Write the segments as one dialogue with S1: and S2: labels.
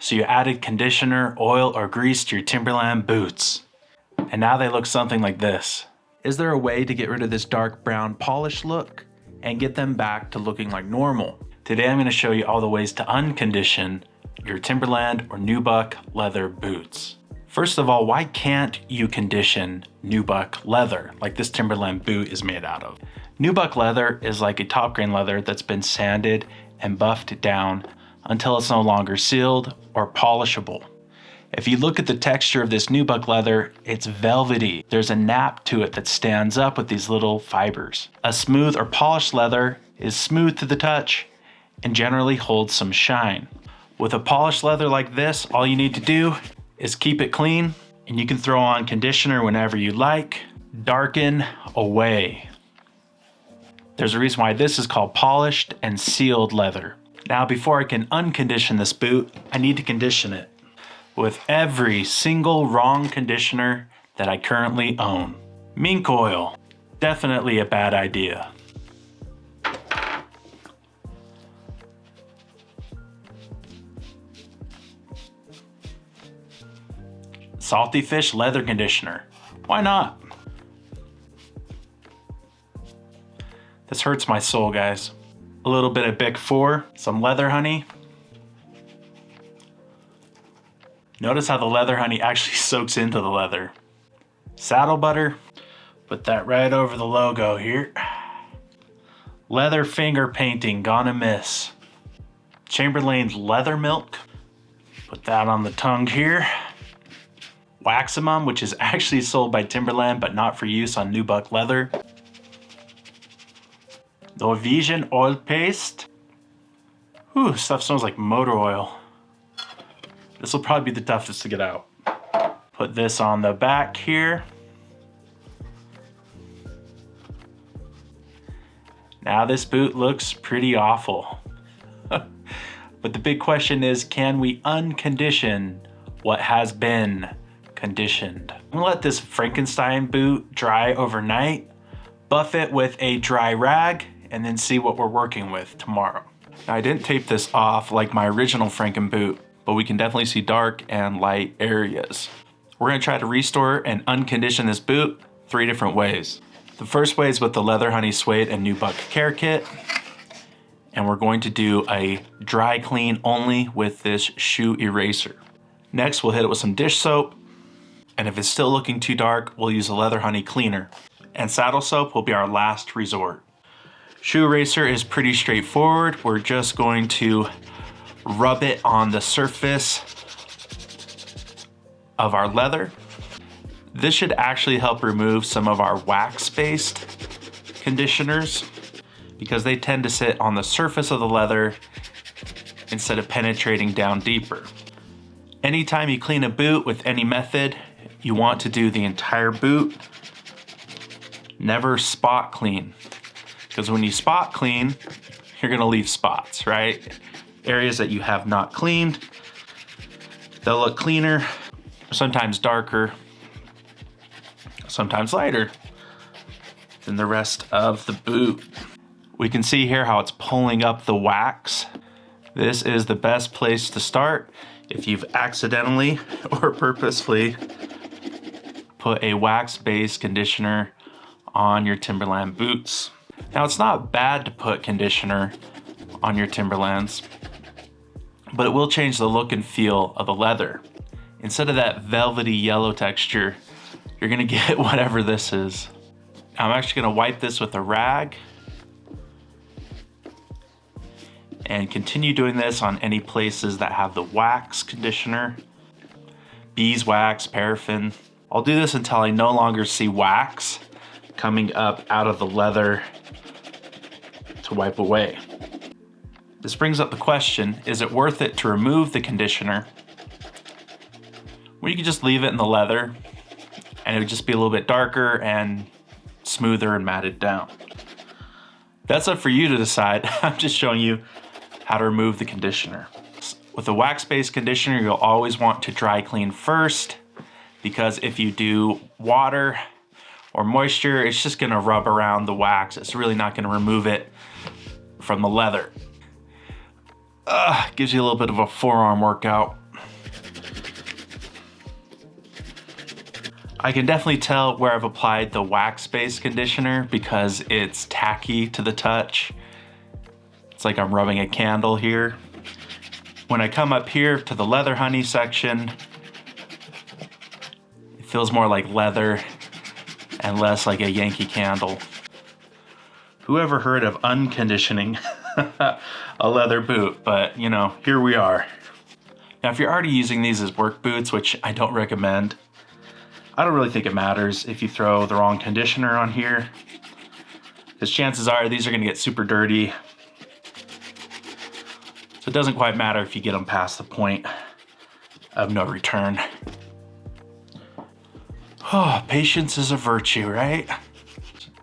S1: So you added conditioner, oil, or grease to your Timberland boots. And now they look something like this. Is there a way to get rid of this dark brown polish look and get them back to looking like normal? Today I'm going to show you all the ways to uncondition your Timberland or nubuck leather boots. First of all, why can't you condition nubuck leather like this Timberland boot is made out of? Nubuck leather is like a top grain leather that's been sanded and buffed down until it's no longer sealed or polishable. If you look at the texture of this nubuck leather, it's velvety. There's a nap to it that stands up with these little fibers. A smooth or polished leather is smooth to the touch and generally holds some shine. With a polished leather like this, all you need to do is keep it clean, and you can throw on conditioner whenever you like. Darken away. There's a reason why this is called polished and sealed leather. Now, before I can uncondition this boot, I need to condition it with every single wrong conditioner that I currently own. Mink oil, definitely a bad idea. Salty fish leather conditioner, why not? This hurts my soul, guys. A little bit of Bic 4, some leather honey. Notice how the leather honey actually soaks into the leather. Saddle butter, put that right over the logo here. Leather finger painting, gonna miss. Chamberlain's leather milk, put that on the tongue here. Waximum, which is actually sold by Timberland but not for use on nubuck leather. Norwegian oil paste. Whew, stuff smells like motor oil. This will probably be the toughest to get out. Put this on the back here. Now this boot looks pretty awful. But the big question is, can we uncondition what has been conditioned? I'm gonna let this Frankenstein boot dry overnight, buff it with a dry rag, and then see what we're working with tomorrow. Now, I didn't tape this off like my original Franken boot, but we can definitely see dark and light areas. We're gonna try to restore and uncondition this boot 3 different ways. The first way is with the leather honey suede and nubuck care kit. And we're going to do a dry clean only with this shoe eraser. Next, we'll hit it with some dish soap. And if it's still looking too dark, we'll use a leather honey cleaner. And saddle soap will be our last resort. Shoe eraser is pretty straightforward. We're just going to rub it on the surface of our leather. This should actually help remove some of our wax-based conditioners because they tend to sit on the surface of the leather instead of penetrating down deeper. Anytime you clean a boot with any method, you want to do the entire boot. Never spot clean. Because when you spot clean, you're gonna leave spots, right? Areas that you have not cleaned. They'll look cleaner, sometimes darker, sometimes lighter than the rest of the boot. We can see here how it's pulling up the wax. This is the best place to start if you've accidentally or purposefully put a wax-based conditioner on your Timberland boots. Now, it's not bad to put conditioner on your Timberlands, but it will change the look and feel of the leather. Instead of that velvety yellow texture, you're gonna get whatever this is. Now, I'm actually gonna wipe this with a rag and continue doing this on any places that have the wax conditioner, beeswax, paraffin. I'll do this until I no longer see wax coming up out of the leather to wipe away. This brings up the question, is it worth it to remove the conditioner when you can just leave it in the leather and it would just be a little bit darker and smoother and matted down? That's up for you to decide. I'm just showing you how to remove the conditioner. With a wax-based conditioner, you'll always want to dry clean first, because if you do water or moisture, it's just gonna rub around the wax. It's really not gonna remove it from the leather. Gives you a little bit of a forearm workout. I can definitely tell where I've applied the wax-based conditioner because it's tacky to the touch. It's like I'm rubbing a candle here. When I come up here to the leather honey section, it feels more like leather and less like a Yankee Candle. Whoever heard of unconditioning a leather boot? But you know, here we are. Now, if you're already using these as work boots, which I don't recommend, I don't really think it matters if you throw the wrong conditioner on here, because chances are these are gonna get super dirty. So it doesn't quite matter if you get them past the point of no return. Oh, patience is a virtue, right?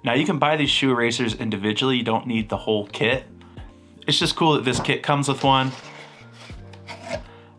S1: Now you can buy these shoe erasers individually. You don't need the whole kit. It's just cool that this kit comes with one,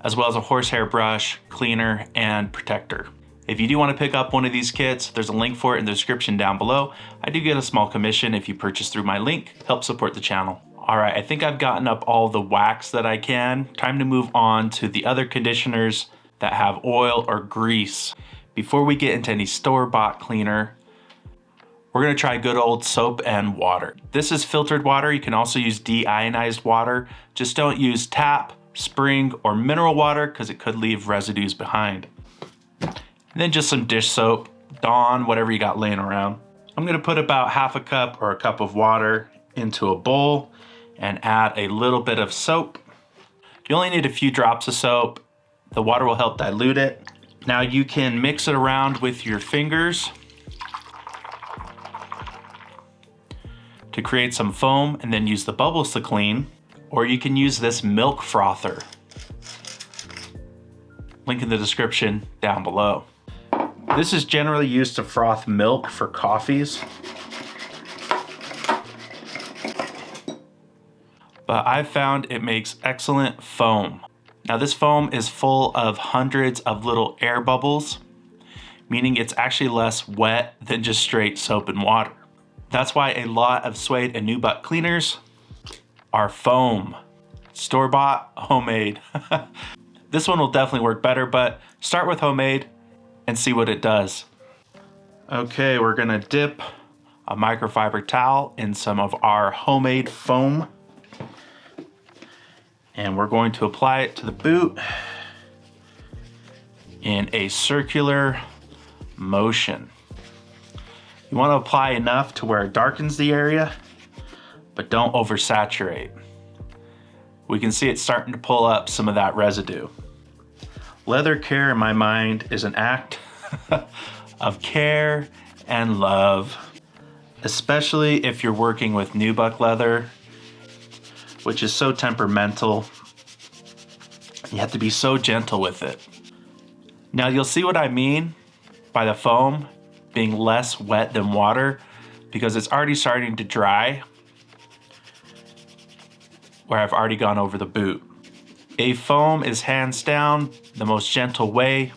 S1: as well as a horsehair brush, cleaner, and protector. If you do want to pick up one of these kits, there's a link for it in the description down below. I do get a small commission if you purchase through my link. Help support the channel. All right, I think I've gotten up all the wax that I can. Time to move on to the other conditioners that have oil or grease. Before we get into any store-bought cleaner, we're gonna try good old soap and water. This is filtered water. You can also use deionized water. Just don't use tap, spring, or mineral water because it could leave residues behind. And then just some dish soap, Dawn, whatever you got laying around. I'm gonna put about half a cup or a cup of water into a bowl and add a little bit of soap. You only need a few drops of soap. The water will help dilute it. Now you can mix it around with your fingers to create some foam and then use the bubbles to clean, or you can use this milk frother. Link in the description down below. This is generally used to froth milk for coffees. But I've found it makes excellent foam. Now this foam is full of hundreds of little air bubbles, meaning it's actually less wet than just straight soap and water. That's why a lot of suede and nubuck cleaners are foam. Store-bought, homemade. This one will definitely work better, but start with homemade and see what it does. Okay, we're gonna dip a microfiber towel in some of our homemade foam, and we're going to apply it to the boot in a circular motion. You want to apply enough to where it darkens the area, but don't oversaturate. We can see it starting to pull up some of that residue. Leather care, in my mind, is an act of care and love, especially if you're working with nubuck leather, which is so temperamental. You have to be so gentle with it. Now you'll see what I mean by the foam being less wet than water, because it's already starting to dry where I've already gone over the boot. A foam is hands down the most gentle way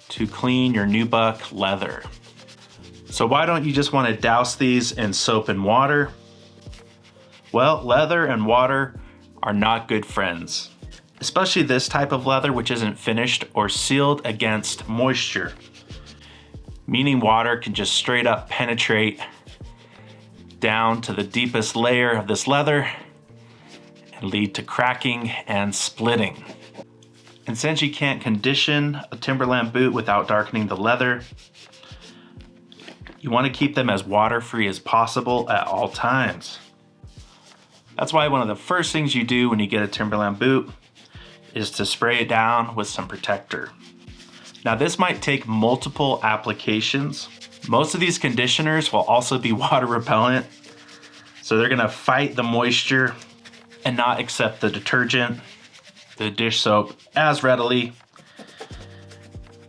S1: to clean your nubuck leather. So why don't you just want to douse these in soap and water? Well, leather and water are not good friends, especially this type of leather, which isn't finished or sealed against moisture, meaning water can just straight up penetrate down to the deepest layer of this leather and lead to cracking and splitting. And since you can't condition a Timberland boot without darkening the leather, you want to keep them as water-free as possible at all times. That's why one of the first things you do when you get a Timberland boot is to spray it down with some protector. Now this might take multiple applications. Most of these conditioners will also be water repellent, so they're gonna fight the moisture and not accept the detergent, the dish soap, as readily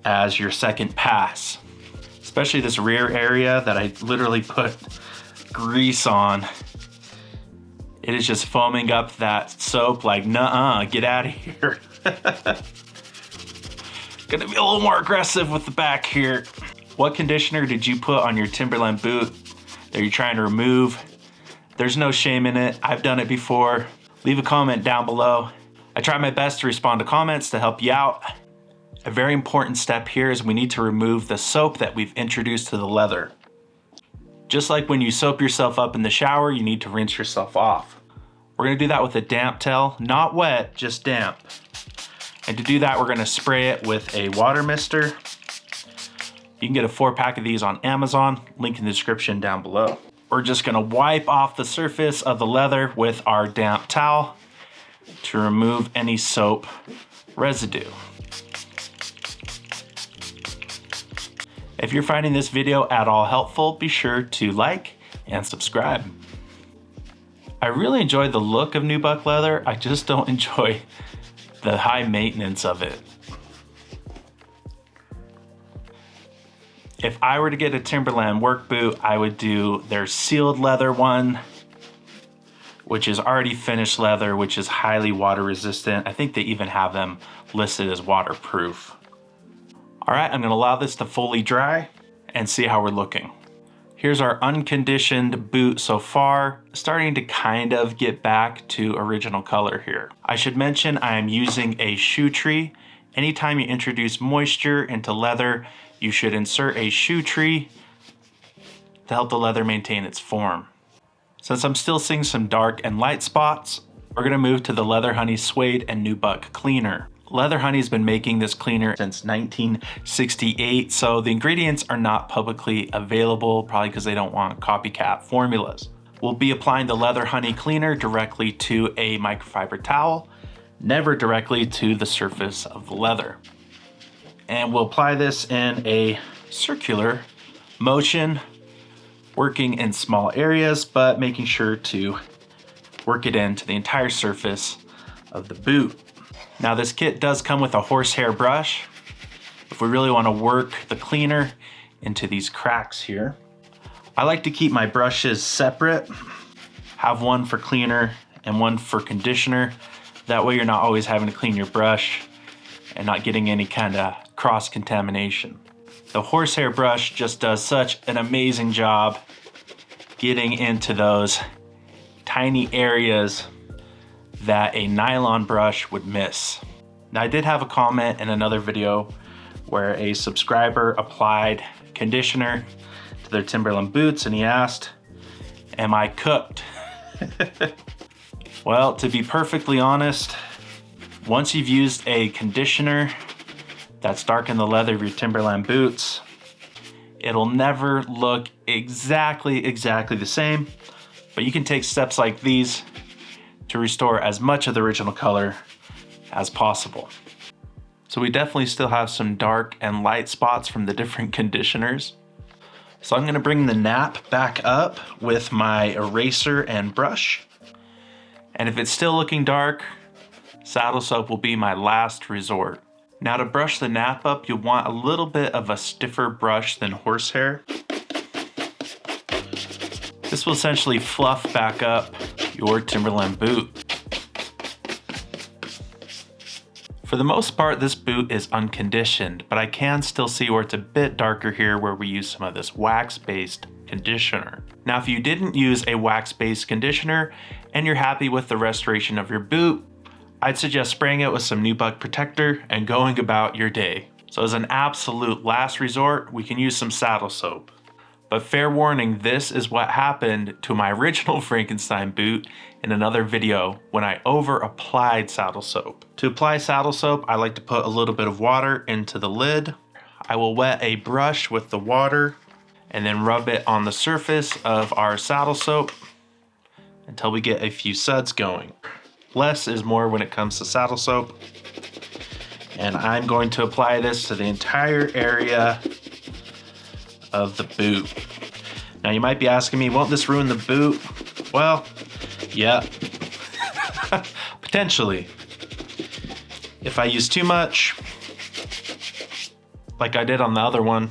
S1: as your second pass. Especially this rear area that I literally put grease on. It is just foaming up that soap like, nuh-uh, get out of here. Gonna be a little more aggressive with the back here. What conditioner did you put on your Timberland boot that you're trying to remove? There's no shame in it. I've done it before. Leave a comment down below. I try my best to respond to comments to help you out. A very important step here is we need to remove the soap that we've introduced to the leather. Just like when you soap yourself up in the shower, you need to rinse yourself off. We're gonna do that with a damp towel, not wet, just damp. And to do that, we're gonna spray it with a water mister. You can get a 4-pack of these on Amazon, link in the description down below. We're just gonna wipe off the surface of the leather with our damp towel to remove any soap residue. If you're finding this video at all helpful, be sure to like and subscribe. I really enjoy the look of nubuck leather. I just don't enjoy the high maintenance of it. If I were to get a Timberland work boot, I would do their sealed leather one, which is already finished leather, which is highly water resistant. I think they even have them listed as waterproof. All right, I'm gonna allow this to fully dry and see how we're looking. Here's our unconditioned boot so far, starting to kind of get back to original color here. I should mention I am using a shoe tree. Anytime you introduce moisture into leather, you should insert a shoe tree to help the leather maintain its form. Since I'm still seeing some dark and light spots, we're gonna move to the Leather Honey Suede and Nubuck Cleaner. Leather Honey's been making this cleaner since 1968, so the ingredients are not publicly available, probably because they don't want copycat formulas. We'll be applying the Leather Honey Cleaner directly to a microfiber towel, never directly to the surface of the leather. And we'll apply this in a circular motion, working in small areas, but making sure to work it into the entire surface of the boot. Now this kit does come with a horsehair brush if we really want to work the cleaner into these cracks here. I like to keep my brushes separate, have one for cleaner and one for conditioner. That way you're not always having to clean your brush and not getting any kind of cross-contamination. The horsehair brush just does such an amazing job getting into those tiny areas that a nylon brush would miss. Now I did have a comment in another video where a subscriber applied conditioner to their Timberland boots and he asked, am I cooked? Well, to be perfectly honest, once you've used a conditioner that's darkened the leather of your Timberland boots, it'll never look exactly the same, but you can take steps like these to restore as much of the original color as possible. So we definitely still have some dark and light spots from the different conditioners. So I'm gonna bring the nap back up with my eraser and brush. And if it's still looking dark, saddle soap will be my last resort. Now to brush the nap up, you'll want a little bit of a stiffer brush than horsehair. This will essentially fluff back up your Timberland boot. For the most part, this boot is unconditioned, but I can still see where it's a bit darker here where we use some of this wax-based conditioner. Now, if you didn't use a wax-based conditioner and you're happy with the restoration of your boot, I'd suggest spraying it with some nubuck protector and going about your day. So as an absolute last resort, we can use some saddle soap. But fair warning, this is what happened to my original Frankenstein boot in another video when I over applied saddle soap. To apply saddle soap, I like to put a little bit of water into the lid. I will wet a brush with the water and then rub it on the surface of our saddle soap until we get a few suds going. Less is more when it comes to saddle soap. And I'm going to apply this to the entire area of the boot. Now you might be asking me, won't this ruin the boot? Well, yeah, potentially. If I use too much, like I did on the other one,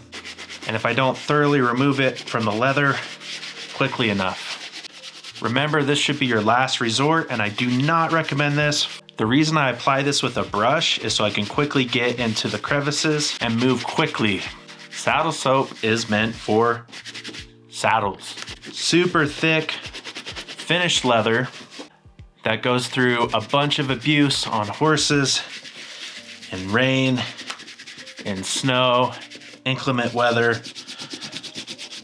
S1: and if I don't thoroughly remove it from the leather quickly enough. Remember, this should be your last resort, and I do not recommend this. The reason I apply this with a brush is so I can quickly get into the crevices and move quickly. Saddle soap is meant for saddles. Super thick, finished leather that goes through a bunch of abuse on horses and rain in snow, inclement weather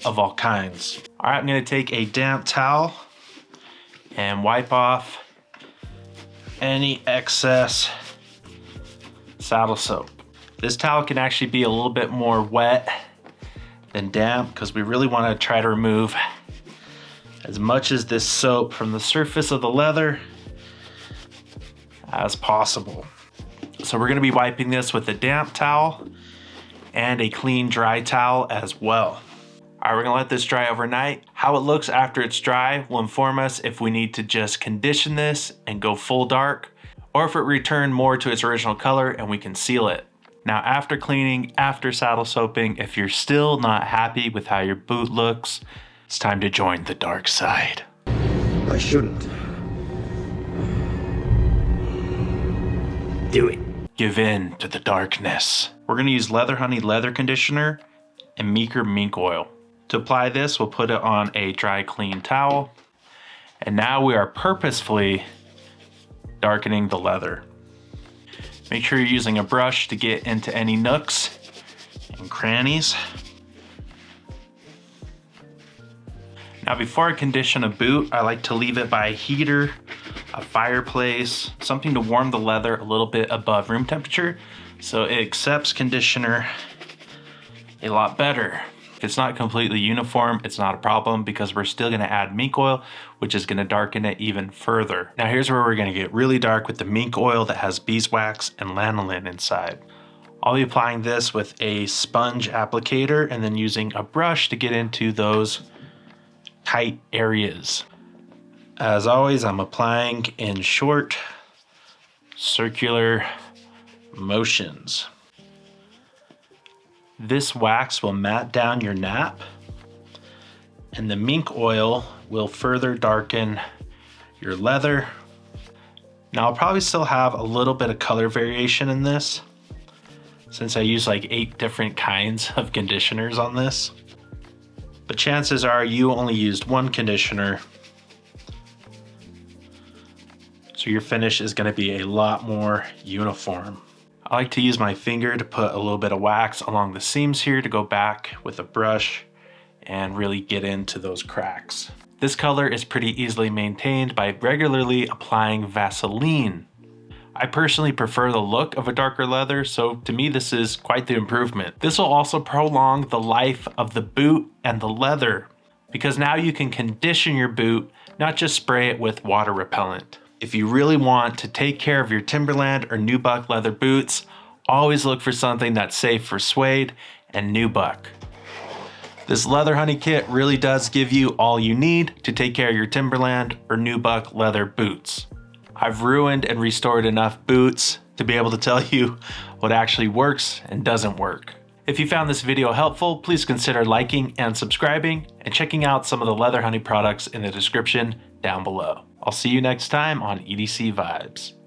S1: of all kinds. All right, I'm gonna take a damp towel and wipe off any excess saddle soap. This towel can actually be a little bit more wet than damp because we really want to try to remove as much as this soap from the surface of the leather as possible. So we're going to be wiping this with a damp towel and a clean dry towel as well. All right, we're going to let this dry overnight. How it looks after it's dry will inform us if we need to just condition this and go full dark, or if it returned more to its original color and we can seal it. Now, after cleaning, after saddle soaping, if you're still not happy with how your boot looks, it's time to join the dark side.
S2: I shouldn't. Do it.
S1: Give in to the darkness. We're gonna use Leather Honey leather conditioner and Meeker mink oil. To apply this, we'll put it on a dry, clean towel. And now we are purposefully darkening the leather. Make sure you're using a brush to get into any nooks and crannies. Now, before I condition a boot, I like to leave it by a heater, a fireplace, something to warm the leather a little bit above room temperature so it accepts conditioner a lot better. If it's not completely uniform, it's not a problem because we're still gonna add mink oil, which is gonna darken it even further. Now here's where we're gonna get really dark with the mink oil that has beeswax and lanolin inside. I'll be applying this with a sponge applicator and then using a brush to get into those tight areas. As always, I'm applying in short, circular motions. This wax will mat down your nap, and the mink oil will further darken your leather. Now, I'll probably still have a little bit of color variation in this, since I use like 8 different kinds of conditioners on this. But chances are you only used one conditioner, so your finish is going to be a lot more uniform. I like to use my finger to put a little bit of wax along the seams here to go back with a brush and really get into those cracks. This color is pretty easily maintained by regularly applying Vaseline. I personally prefer the look of a darker leather, so to me this is quite the improvement. This will also prolong the life of the boot and the leather, because now you can condition your boot, not just spray it with water repellent. If you really want to take care of your Timberland or nubuck leather boots, always look for something that's safe for suede and nubuck. This Leather Honey kit really does give you all you need to take care of your Timberland or nubuck leather boots. I've ruined and restored enough boots to be able to tell you what actually works and doesn't work. If you found this video helpful, please consider liking and subscribing and checking out some of the Leather Honey products in the description down below. I'll see you next time on EDC Vibes.